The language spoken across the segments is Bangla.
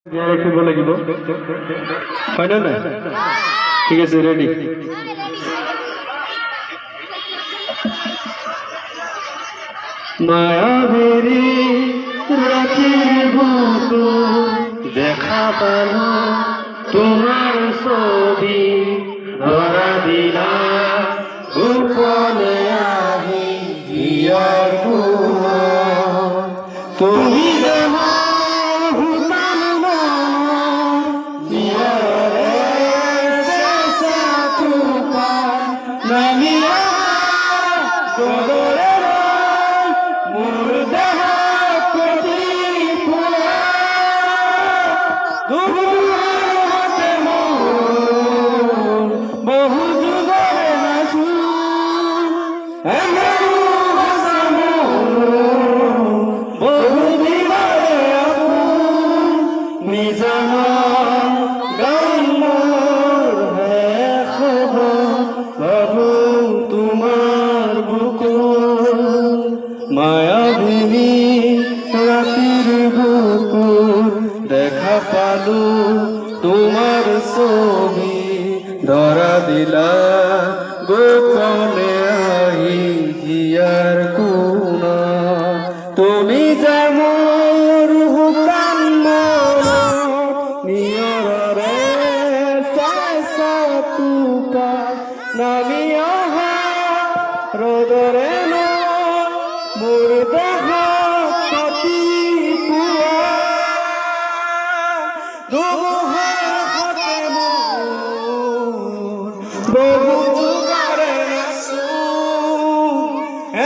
একটু বলে দিব হয় না? ঠিক আছে, রেডি। মায়াবেরি রাতের বুকু দেখা পালো তোমার ছবি ধরা দিলা গোপনে আহি হিয়ার কুয়া তুমি মায়াবিনী রাতের বুকুর দেখা পালু তোমার ছবি ধরা দিলা গোপনে আহি হিয়ার কুনা তুমি যেমন হুকান নিয়রে সাইসা তুকা নামিয়া রোদরে মুর্দাহ কতি পুয়া দুমুহা হতে মোর বহু যুগরে নাসু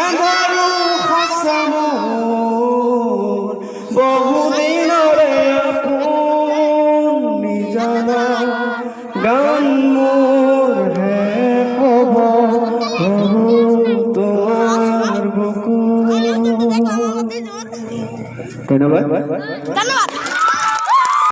এমারু খাসামোর বহু দিনরে আপন নিজানা গান মোর হে খবর ধন্যবাদ।